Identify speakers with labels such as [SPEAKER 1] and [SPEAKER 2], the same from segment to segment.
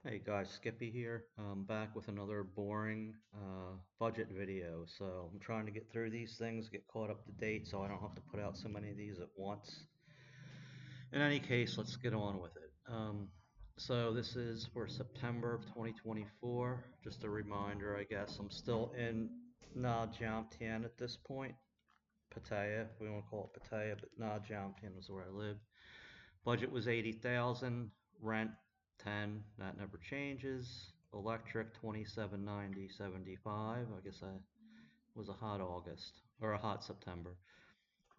[SPEAKER 1] Hey guys, Skippy here. I'm back with another boring budget video. So I'm trying to get through these things, get caught up to date so I don't have to put out so many of these at once. In any case, let's get on with it. So this is for September of 2024. Just a reminder, I guess, I'm still in Nha Jiang Tien at this point. Pattaya, we want to call it Pattaya, but Nha Jiang Tien was where I lived. Budget was 80,000, rent 10, that never changes. Electric 2790.75. I guess that was a hot August or a hot September.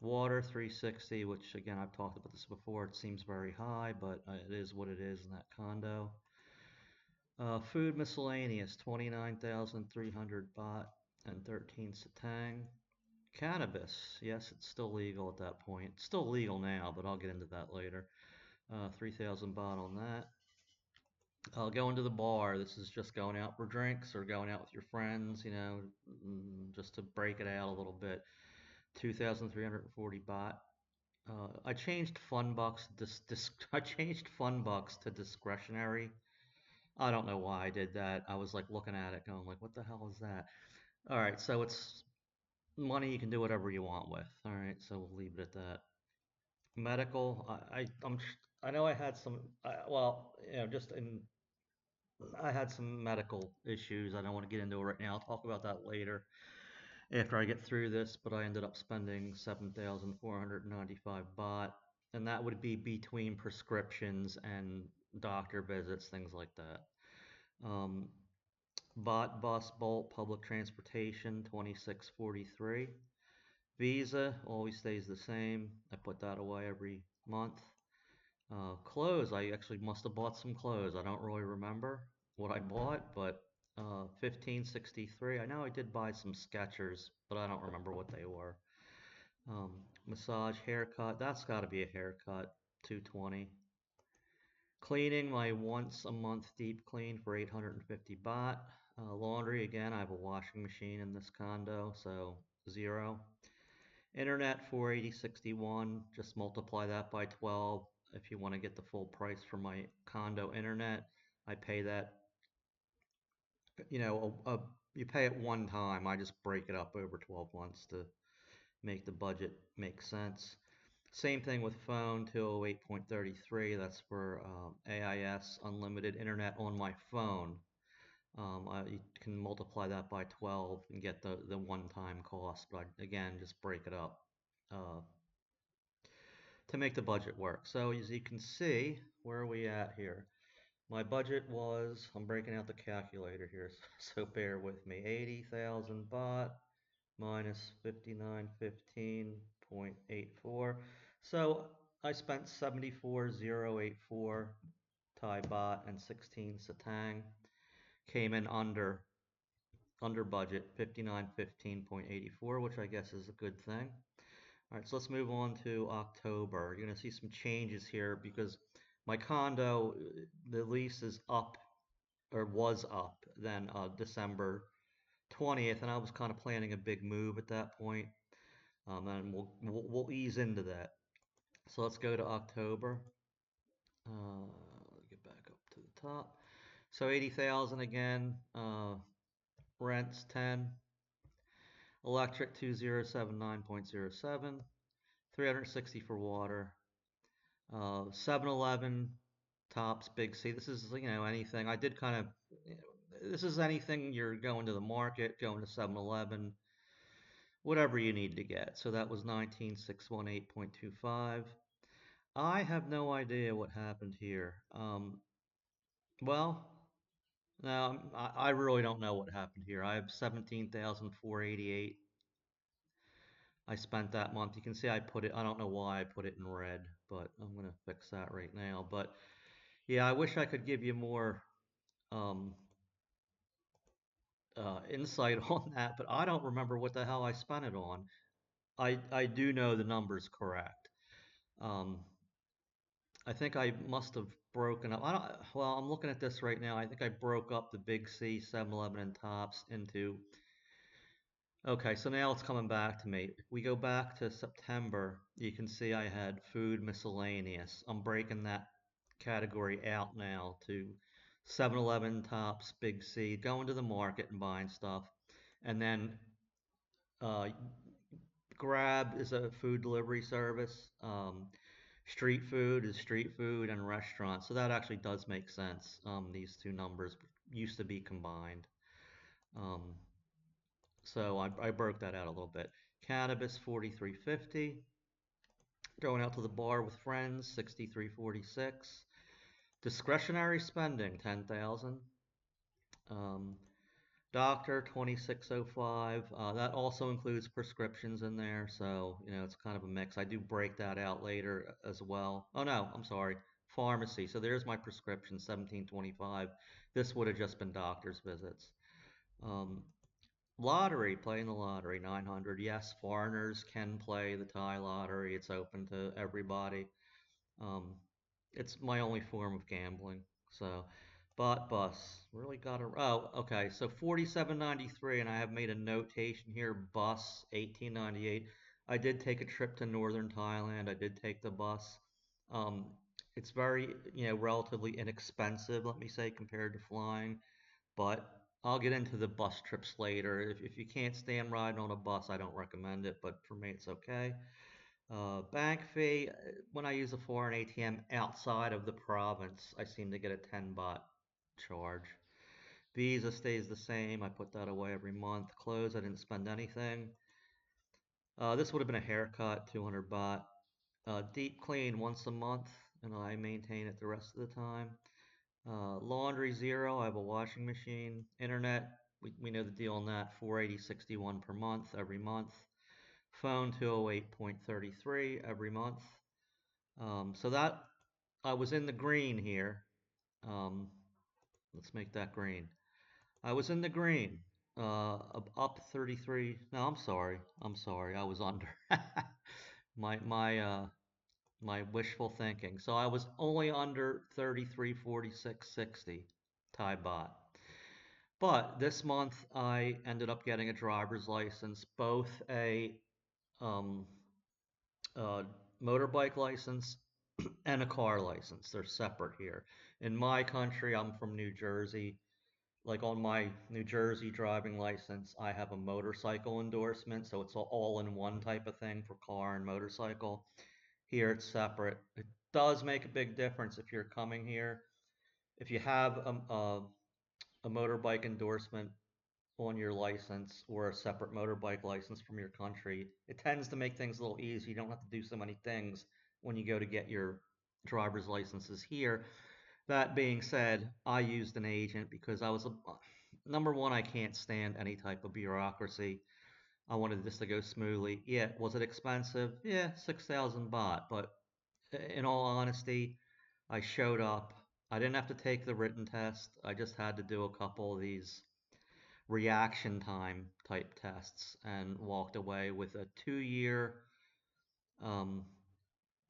[SPEAKER 1] Water 360, which again I've talked about this before. It seems very high, but it is what it is in that condo. Food miscellaneous 29,300 baht and 13 satang. Cannabis, yes, it's still legal at that point. It's still legal now, but I'll get into that later. 3,000 baht on that. Going to the bar. This is just going out for drinks or going out with your friends, just to break it out a little bit. 2,340 baht. I changed fun bucks. I changed fun bucks to discretionary. I don't know why I did that. I was like looking at it, going like, "What the hell is that?" All right, so it's money you can do whatever you want with. All right, so we'll leave it at that. Medical. I know I had some. Well, just in I had some medical issues. I don't want to get into it right now. I'll talk about that later after I get through this, but I ended up spending 7,495 baht, and that would be between prescriptions and doctor visits, things like that. Um, Baht bus bolt public transportation 2643. Visa always stays the same. I put that away every month. Clothes, I actually must have bought some clothes. I don't really remember what I bought, but 1563. I know I did buy some Skechers, but I don't remember what they were. Um, Massage, haircut, that's got to be a haircut, 220. Cleaning, my once a month deep clean for 850 baht. Laundry, again, I have a washing machine in this condo, so zero. Internet 480.61, just multiply that by 12. If you want to get the full price for my condo internet, I pay that, you pay it one time. I just break it up over 12 months to make the budget make sense. Same thing with phone, 208.33. That's for AIS, unlimited internet on my phone. You can multiply that by 12 and get the one-time cost, but again, just break it up. Uh, to make the budget work. So as you can see, where are we at here? My budget was, I'm breaking out the calculator here, so bear with me. 80,000 baht minus 5915.84. So I spent 74,084 Thai baht and 16 satang. Came in under budget, 5915.84, which I guess is a good thing. All right, so let's move on to October. You're going to see some changes here because my condo, the lease is up or was up then December 20th, and I was kind of planning a big move at that point. And we'll ease into that. So let's go to October. Get back up to the top. So 80,000 again. Rents 10. Electric 2079.07. 360 for water. 7-Eleven, Tops, Big C. This is, anything. I did kind of, this is anything you're going to the market, going to 7-Eleven, whatever you need to get. So that was 19618.25. I have no idea what happened here. Well, no, I really don't know what happened here. I have 17,488. I spent that month. You can see I don't know why I put it in red, but I'm going to fix that right now. But yeah, I wish I could give you more um, insight on that, but I don't remember what the hell I spent it on. I do know the number's correct. Um, I think I must have broken up. I don't, well, I'm looking at this right now. I think I broke up the Big C, 7-Eleven, and Tops into. Okay, so now it's coming back to me. If we go back to September, you can see I had food miscellaneous. I'm breaking that category out now to 7-Eleven, Tops, Big C, going to the market and buying stuff. And then uh, Grab is a food delivery service. Street food is street food and restaurant. So that actually does make sense. These two numbers used to be combined. Um, so I broke that out a little bit. Cannabis 43.50. Going out to the bar with friends 63.46. Discretionary spending 10,000. Um, Doctor 2605. That also includes prescriptions in there, so it's kind of a mix. I do break that out later as well. Oh no, I'm sorry. Pharmacy. So there's my prescription 1725. This would have just been doctor's visits. Um, Lottery, playing the lottery 900. Yes, foreigners can play the Thai lottery. It's open to everybody. Um, it's my only form of gambling. So, bus really got to. Oh, okay. So 47.93, and I have made a notation here. Bus 18.98. I did take a trip to northern Thailand. I did take the bus. Um, it's very, relatively inexpensive, let me say, compared to flying. But I'll get into the bus trips later. If you can't stand riding on a bus, I don't recommend it. But for me, it's okay. Bank fee, when I use a foreign ATM outside of the province, I seem to get a 10 baht charge. Visa stays the same. I put that away every month. Clothes, I didn't spend anything. This would have been a haircut, 200 baht. Deep clean once a month, and I maintain it the rest of the time. Laundry, zero. I have a washing machine. Internet, we know the deal on that, 480.61 per month, every month. Phone, 208.33 every month. So that I was in the green here. Um, let's make that green. I was in the green. Up 33. No, I'm sorry. I'm sorry. I was under. My my wishful thinking. So I was only under 33.46.60 Thai baht. But this month I ended up getting a driver's license, both a um, uh, motorbike license and a car license. They're separate here. In my country, I'm from New Jersey. Like on my New Jersey driving license, I have a motorcycle endorsement, so it's all in one type of thing for car and motorcycle. Here it's separate. It does make a big difference if you're coming here. If you have a motorbike endorsement on your license or a separate motorbike license from your country, it tends to make things a little easier. You don't have to do so many things when you go to get your driver's licenses here. That being said, I used an agent because I was number one, I can't stand any type of bureaucracy. I wanted this to go smoothly. Yeah, was it expensive? Yeah, 6,000 baht. But in all honesty, I showed up. I didn't have to take the written test. I just had to do a couple of these reaction time type tests and walked away with um,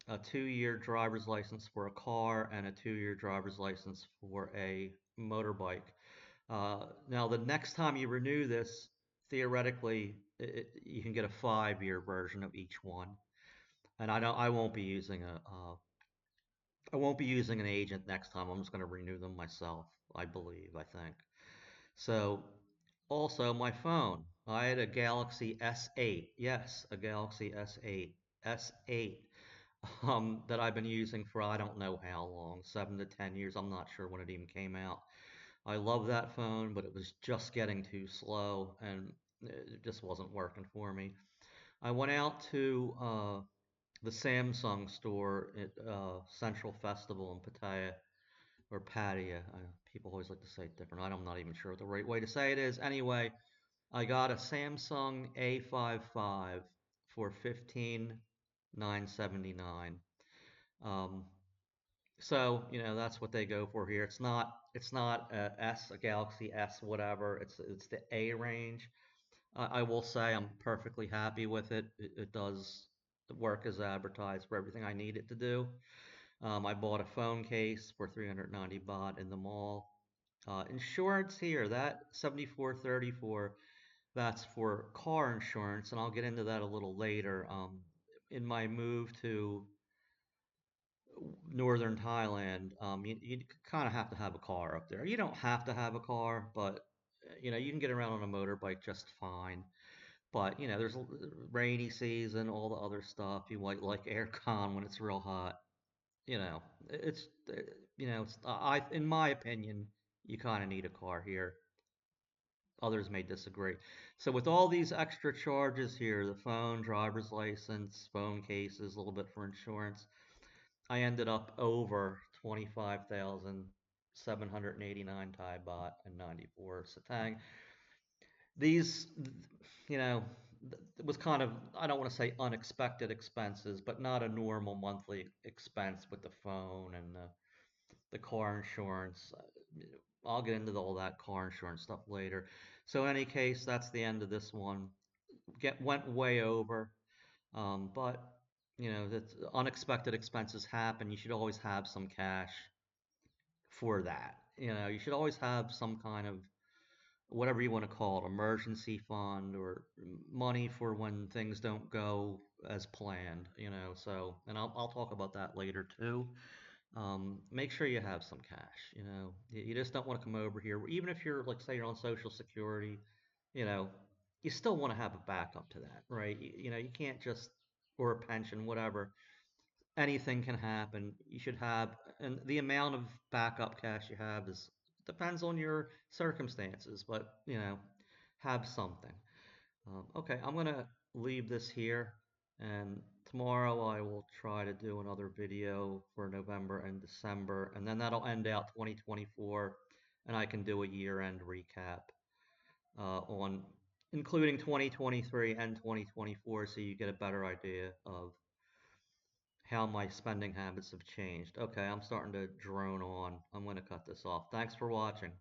[SPEAKER 1] a 2-year driver's license for a car and a 2-year driver's license for a motorbike. Now, the next time you renew this, theoretically, you can get a 5-year version of each one. And I won't be using I won't be using an agent next time. I'm just going to renew them myself. I believe. I think. So, also my phone. I had a Galaxy S8. Yes, a Galaxy S8. S8. That I've been using for I don't know how long, 7 to 10 years. I'm not sure when it even came out. I love that phone, but it was just getting too slow and it just wasn't working for me. I went out to the Samsung store at Central Festival in Pattaya or Pattaya. People always like to say it different. I'm not even sure what the right way to say it is. Anyway, I got a Samsung A55 for 15,979. Um, so that's what they go for here. It's not a Galaxy S whatever. It's the A range. I will say I'm perfectly happy with it. It does work as advertised for everything I need it to do. I bought a phone case for 390 baht in the mall. Insurance here, that 74.34, that's for car insurance, and I'll get into that a little later. In my move to northern Thailand, you kind of have to have a car up there. You don't have to have a car, but you can get around on a motorbike just fine. But there's rainy season, all the other stuff. You might like aircon when it's real hot. It's it's in my opinion, you kind of need a car here. Others may disagree. So with all these extra charges here, the phone, driver's license, phone cases, a little bit for insurance, I ended up over 25,789 Thai baht and 94 satang. These, you know, it was kind of, I don't want to say unexpected expenses, but not a normal monthly expense with the phone and the car insurance. I'll get into all that car insurance stuff later. So, in any case, that's the end of this one. Went way over, but that unexpected expenses happen. You should always have some cash for that. You should always have some kind of whatever you want to call it, emergency fund or money for when things don't go as planned. So, and I'll talk about that later too. Make sure you have some cash. You just don't want to come over here, even if you're like, say, you're on Social Security, you know, you still want to have a backup to that, right? You can't just, or a pension, whatever. Anything can happen. You should have, and the amount of backup cash you have is depends on your circumstances, but have something. Okay, I'm gonna leave this here, and tomorrow I will try to do another video for November and December, and then that'll end out 2024, and I can do a year-end recap on including 2023 and 2024, so you get a better idea of how my spending habits have changed. Okay, I'm starting to drone on. I'm going to cut this off. Thanks for watching.